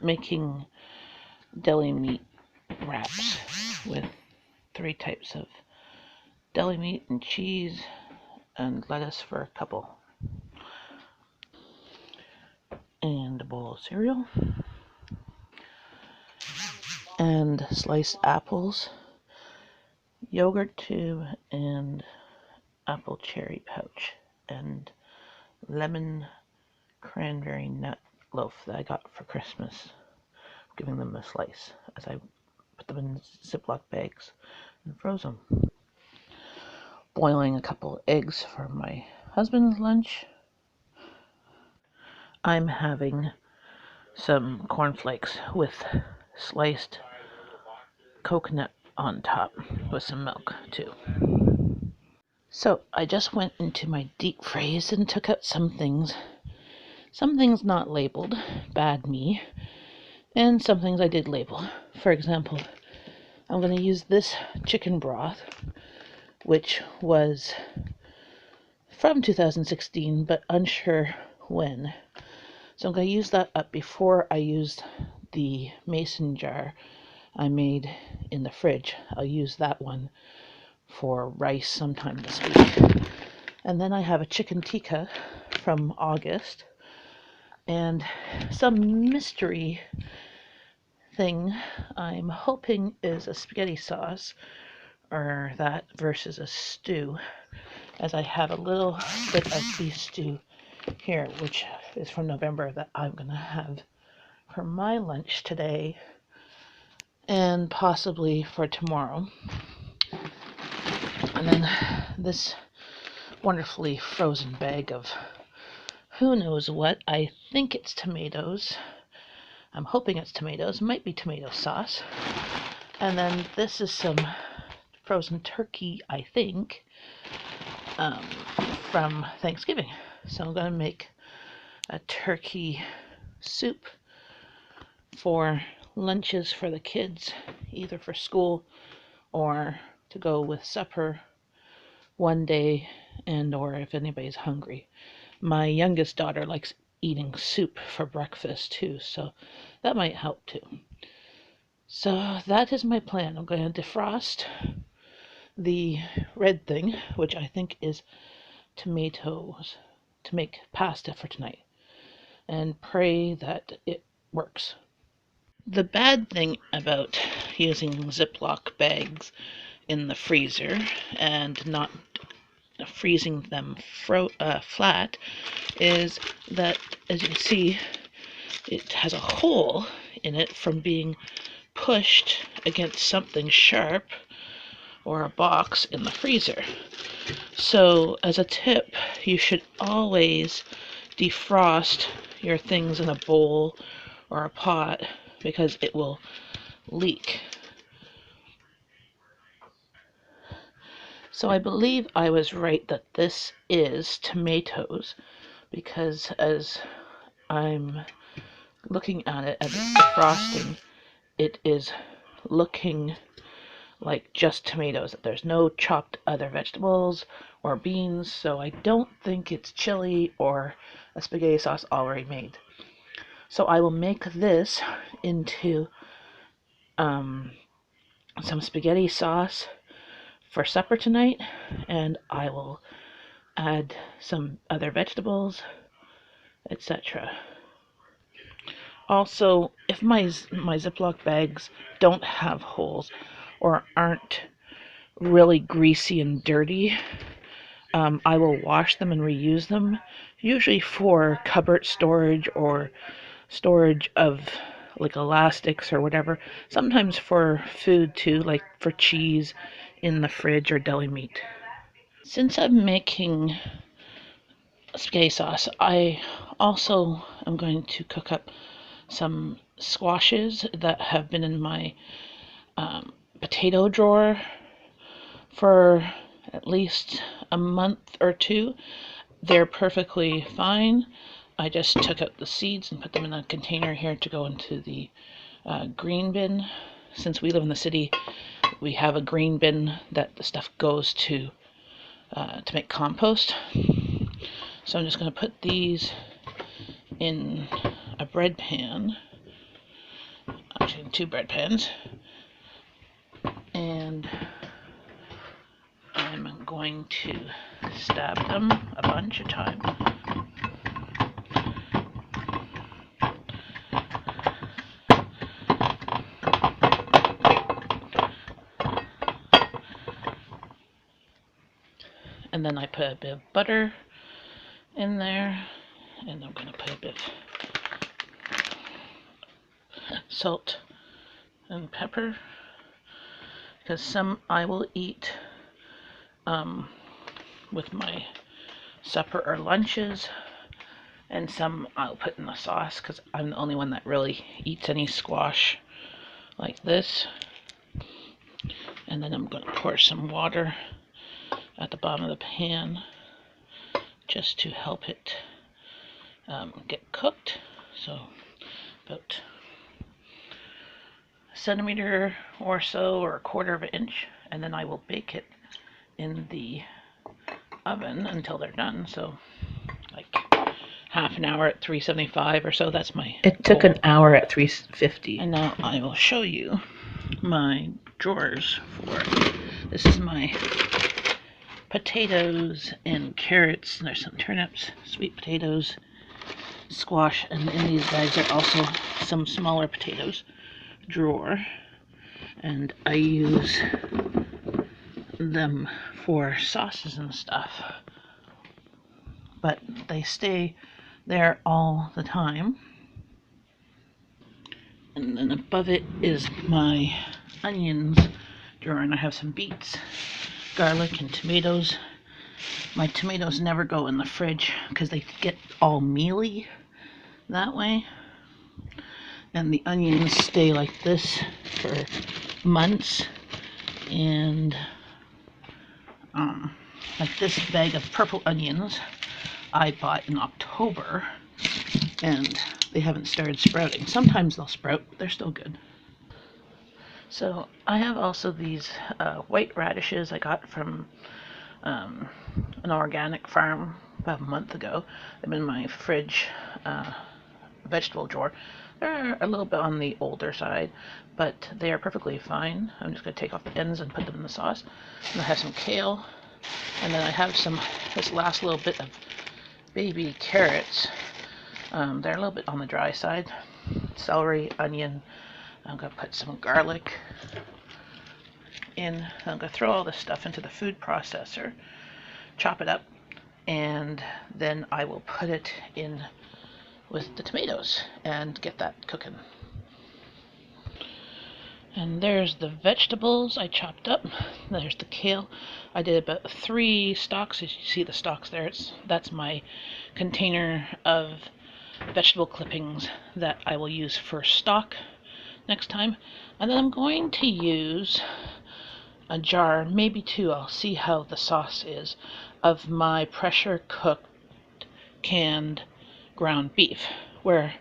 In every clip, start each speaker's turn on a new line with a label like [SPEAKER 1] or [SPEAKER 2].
[SPEAKER 1] making deli meat wraps with 3 types of deli meat and cheese and lettuce for a couple. And a bowl of cereal. And sliced apples, yogurt tube, and apple cherry pouch, and lemon cranberry nut loaf that I got for Christmas. Giving them a slice as I put them in Ziploc bags and froze them. Boiling a couple of eggs for my husband's lunch. I'm having some cornflakes with sliced coconut on top with some milk too. So I just went into my deep freeze and took out some things not labeled, bad me, and some things I did label. For example, I'm going to use this chicken broth, which was from 2016, but unsure when. So I'm going to use that up before I use the mason jar I made in the fridge. I'll use that one for rice sometime this week. And then I have a chicken tikka from August and some mystery thing I'm hoping is a spaghetti sauce or that versus a stew, as I have a little bit of beef stew here, which is from November, that I'm going to have for my lunch today and possibly for tomorrow. And then this wonderfully frozen bag of who knows what. I think it's tomatoes. I'm hoping it's tomatoes. Might be tomato sauce. And then this is some frozen turkey, I think, from Thanksgiving. So I'm going to make a turkey soup for lunches for the kids, either for school or to go with supper one day, and or if anybody's hungry. My youngest daughter likes eating soup for breakfast too, so that might help too. So that is my plan. I'm going to defrost the red thing, which I think is tomatoes, to make pasta for tonight, and pray that it works. The bad thing about using Ziploc bags in the freezer and not freezing them flat is that, as you can see, it has a hole in it from being pushed against something sharp or a box in the freezer. So as a tip, you should always defrost your things in a bowl or a pot because it will leak. So I believe I was right that this is tomatoes, because as I'm looking at it as it's defrosting, it is looking like just tomatoes. There's no chopped other vegetables or beans, so I don't think it's chili or a spaghetti sauce already made. So I will make this into some spaghetti sauce for supper tonight, and I will add some other vegetables, etc. Also, if my Ziploc bags don't have holes or aren't really greasy and dirty, I will wash them and reuse them, usually for cupboard storage or storage of like elastics or whatever. Sometimes for food too, like for cheese in the fridge or deli meat. Since I'm making spaghetti sauce, I also am going to cook up some squashes that have been in my potato drawer for at least a month or two. They're perfectly fine. I just took out the seeds and put them in a container here to go into the green bin. Since we live in the city, we have a green bin that the stuff goes to make compost. So I'm just going to put these in a bread pan using 2 bread pans. And I'm going to stab them a bunch of times. And then I put a bit of butter in there, and I'm going to put a bit of salt and pepper, because some I will eat with my supper or lunches, and some I'll put in the sauce because I'm the only one that really eats any squash like this. And then I'm going to pour some water at the bottom of the pan just to help it get cooked. So about a centimeter or so, or a quarter of an inch, and then I will bake it in the oven until they're done. So like half an hour at 375 or so. That's my
[SPEAKER 2] It took an hour at 350.
[SPEAKER 1] And now I will show you my drawers for this. Is my potatoes and carrots, and there's some turnips, sweet potatoes, squash, and in these bags are also some smaller potatoes drawer, and I use them for sauces and stuff, but they stay there all the time. And then above it is my onions drawer, and I have some beets, garlic, and tomatoes. My tomatoes never go in the fridge because they get all mealy that way. And the onions stay like this for months. And like this bag of purple onions I bought in October, and they haven't started sprouting. Sometimes they'll sprout, but they're still good. So I have also these white radishes I got from an organic farm about a month ago. They've been in my fridge vegetable drawer. They're a little bit on the older side, but they are perfectly fine. I'm just going to take off the ends and put them in the sauce. And I have some kale, and then I have this last little bit of baby carrots. They're a little bit on the dry side. Celery, onion. I'm going to put some garlic in. I'm going to throw all this stuff into the food processor, chop it up, and then I will put it in with the tomatoes and get that cooking. And there's the vegetables I chopped up. There's the kale. I did about 3 stalks. As you see the stalks there, that's my container of vegetable clippings that I will use for stock next time. And then I'm going to use a jar, maybe 2, I'll see how the sauce is, of my pressure cooked canned ground beef, where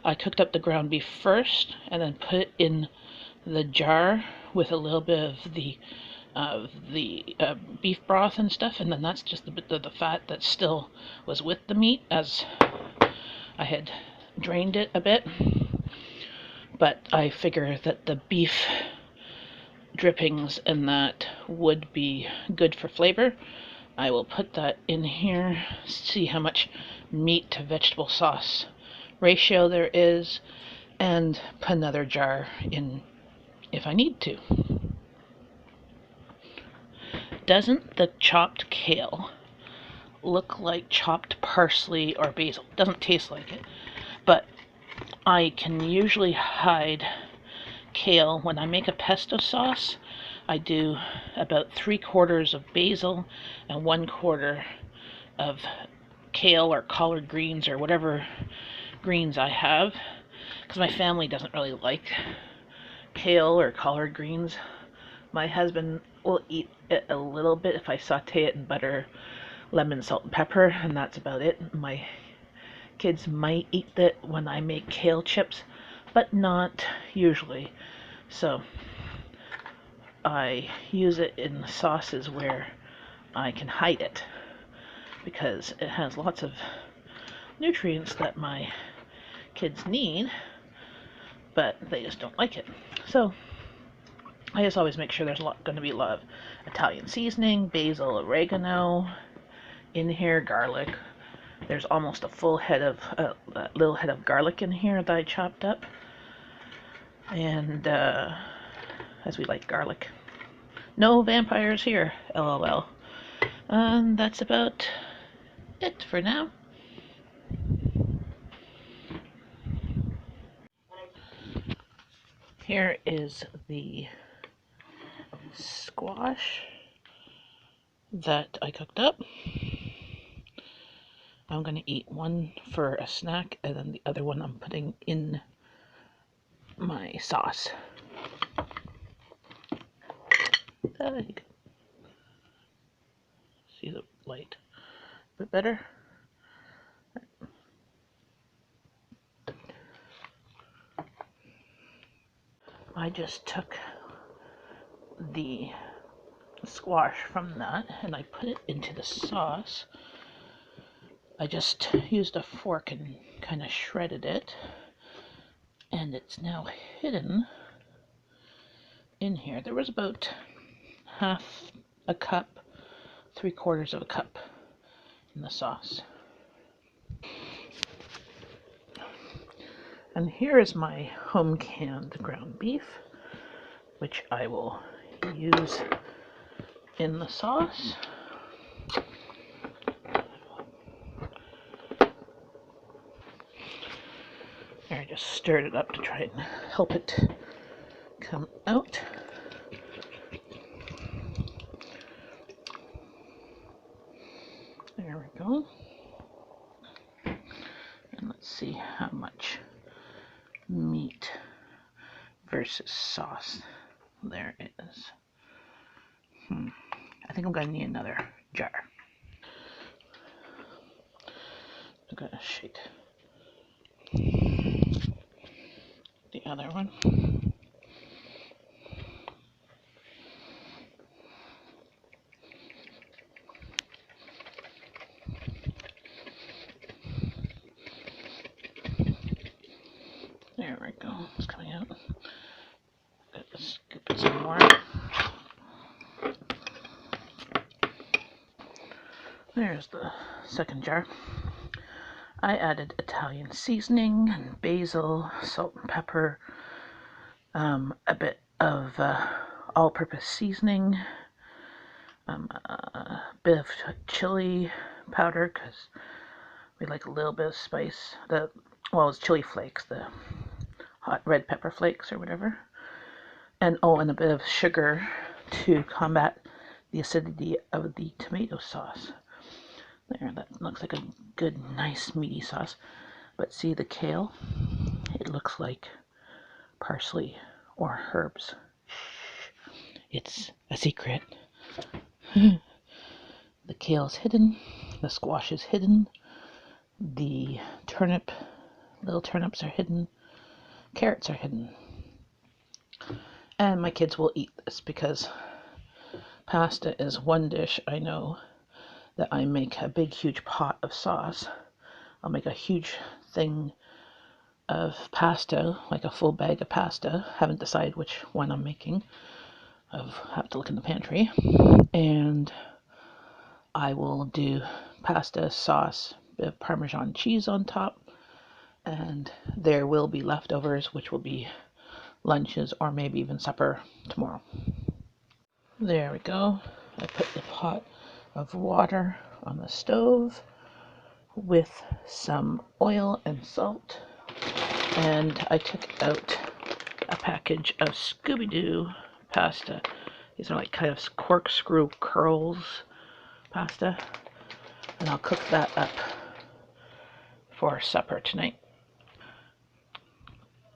[SPEAKER 1] I cooked up the ground beef first and then put it in the jar with a little bit of the beef broth and stuff, and then that's just the bit of the fat that still was with the meat as I had drained it a bit. But I figure that the beef drippings and that would be good for flavor. I will put that in here, see how much meat to vegetable sauce ratio there is, and put another jar in if I need to. Doesn't the chopped kale look like chopped parsley or basil? Doesn't taste like it, but I can usually hide kale. When I make a pesto sauce, I do about 3/4 of basil and 1/4 of kale or collard greens or whatever greens I have, because my family doesn't really like kale or collard greens. My husband will eat it a little bit if I saute it in butter, lemon, salt, and pepper, and that's about it. My kids might eat it when I make kale chips, but not usually. So I use it in sauces where I can hide it, because it has lots of nutrients that my kids need. but they just don't like it. So I just always make sure there's going to be a lot of Italian seasoning, basil, oregano in here, garlic. There's almost a full head of, a little head of garlic in here that I chopped up. And, as we like garlic. No vampires here, LOL. And that's about it for now. Here is the squash that I cooked up. I'm going to eat one for a snack, and then the other one I'm putting in my sauce. There you go. See the light a bit better? I just took the squash from that and I put it into the sauce. I just used a fork and kind of shredded it, and it's now hidden in here. There was about half a cup, 3/4 of a cup in the sauce. And here is my home canned ground beef, which I will use in the sauce. I just stirred it up to try and help it come out. There we go. And let's see how much meat versus sauce there is. I think I'm going to need another jar. I'm going to shake the other one. There we go. It's coming out. Let's scoop it some more. There's the second jar. I added Italian seasoning and basil, salt and pepper, a bit of all-purpose seasoning, a bit of chili powder because we like a little bit of spice. It's chili flakes, the hot red pepper flakes or whatever. And a bit of sugar to combat the acidity of the tomato sauce. There, that looks like a good, nice, meaty sauce. But see the kale? It looks like parsley or herbs. Shh, it's a secret. The kale is hidden. The squash is hidden. The little turnips are hidden. Carrots are hidden. And my kids will eat this because pasta is one dish I know that I make a big, huge pot of sauce. I'll make a huge thing of pasta, like a full bag of pasta. Haven't decided which one I'm making. I'll have to look in the pantry. And I will do pasta, sauce, bit of Parmesan cheese on top. And there will be leftovers, which will be lunches or maybe even supper tomorrow. There we go. I put the pot of water on the stove with some oil and salt, and I took out a package of Scooby-Doo pasta. These are like kind of corkscrew curls pasta, and I'll cook that up for supper tonight.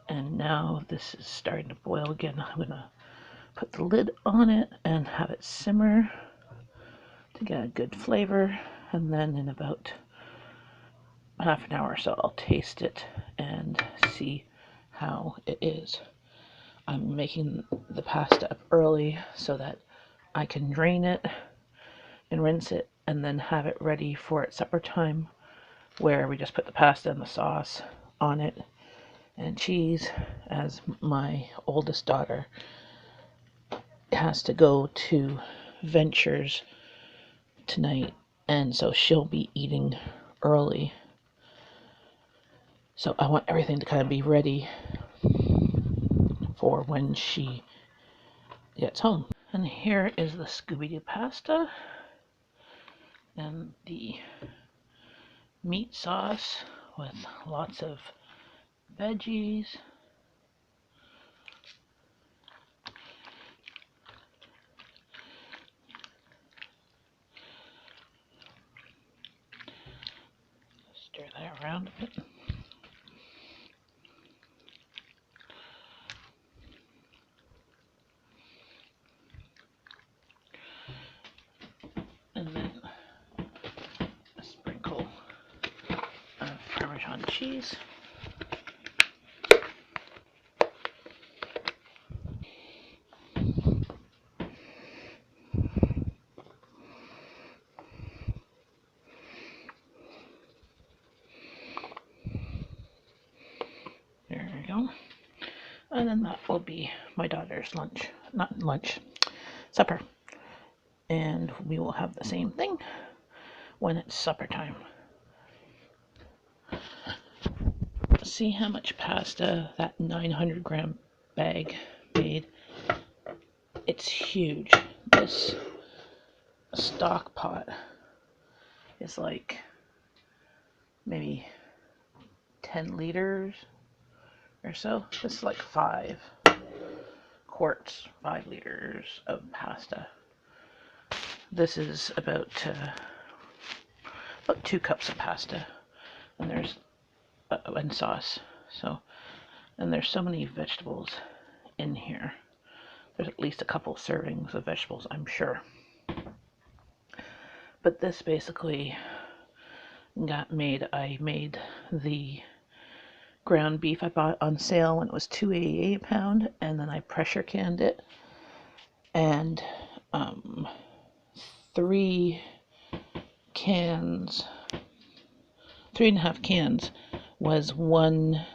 [SPEAKER 1] And now this is starting to boil again. I'm gonna put the lid on it and have it simmer to get a good flavor, and then in about half an hour or so I'll taste it and see how it is. I'm making the pasta up early so that I can drain it and rinse it and then have it ready for at supper time, where we just put the pasta and the sauce on it and cheese, as my oldest daughter has to go to Ventures tonight, and so she'll be eating early. So I want everything to kind of be ready for when she gets home. And here is the Scooby-Doo pasta and the meat sauce with lots of veggies. Stir that around a bit. And then a sprinkle of Parmesan cheese. There we go. And then that will be my daughter's lunch. Not lunch, supper. And we will have the same thing when it's supper time. See how much pasta that 900-gram bag made. It's huge. This stock pot is like maybe 10 liters or so. This is like 5 quarts, 5 liters of pasta. This is about 2 cups of pasta, and there's and sauce. So, and there's so many vegetables in here. There's at least a couple servings of vegetables, I'm sure. But this basically got made. I made the ground beef I bought on sale when it was $2.88 a pound, and then I pressure canned it, and 3 cans, 3.5 cans was 1/2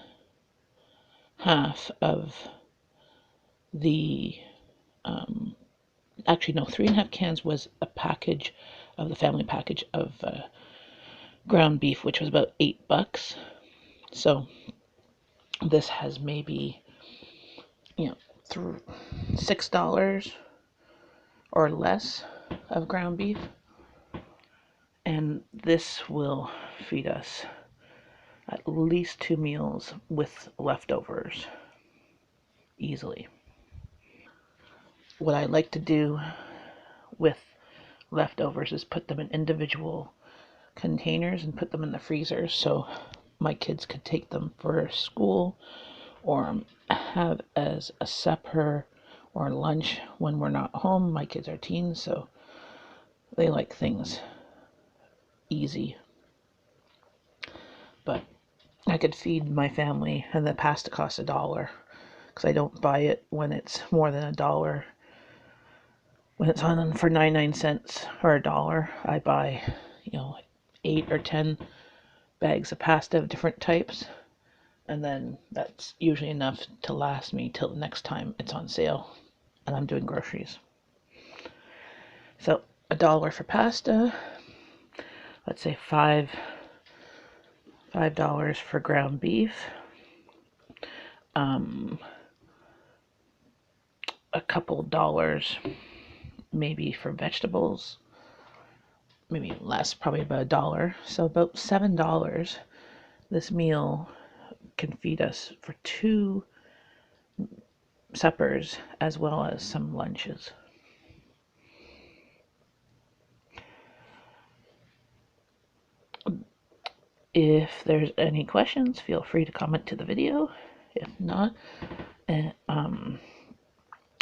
[SPEAKER 1] of the actually no, 3.5 cans was a package of the family package of ground beef, which was about $8. So this has maybe, $6 or less of ground beef, and this will feed us at least 2 meals with leftovers easily. What I like to do with leftovers is put them in individual containers and put them in the freezer so my kids could take them for school or have as a supper or lunch when we're not home. My kids are teens, so they like things easy. But I could feed my family, and the pasta costs $1 because I don't buy it when it's more than $1. When it's on for 99 cents or $1, I buy, 8 or 10 bags of pasta of different types, and then that's usually enough to last me till the next time it's on sale and I'm doing groceries. So $1 for pasta, let's say $5 for ground beef, a couple dollars maybe for vegetables, maybe less, probably about $1. So about $7. This meal can feed us for 2 suppers as well as some lunches. If there's any questions, feel free to comment to the video. If not,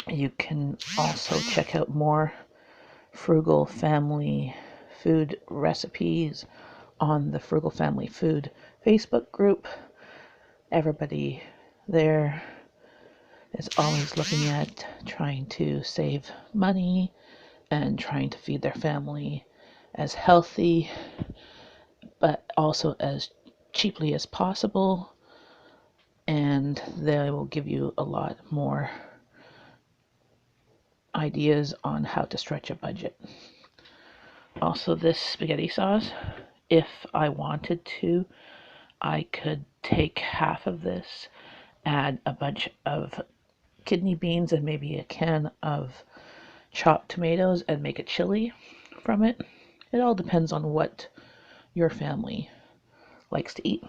[SPEAKER 1] you can also check out more Frugal Family Food recipes on the Frugal Family Food Facebook group. Everybody there is always looking at trying to save money and trying to feed their family as healthy but also as cheaply as possible. And and they will give you a lot more ideas on how to stretch a budget. Also, this spaghetti sauce, if I wanted to, I could take half of this, add a bunch of kidney beans and maybe a can of chopped tomatoes and make a chili from it. It all depends on what your family likes to eat.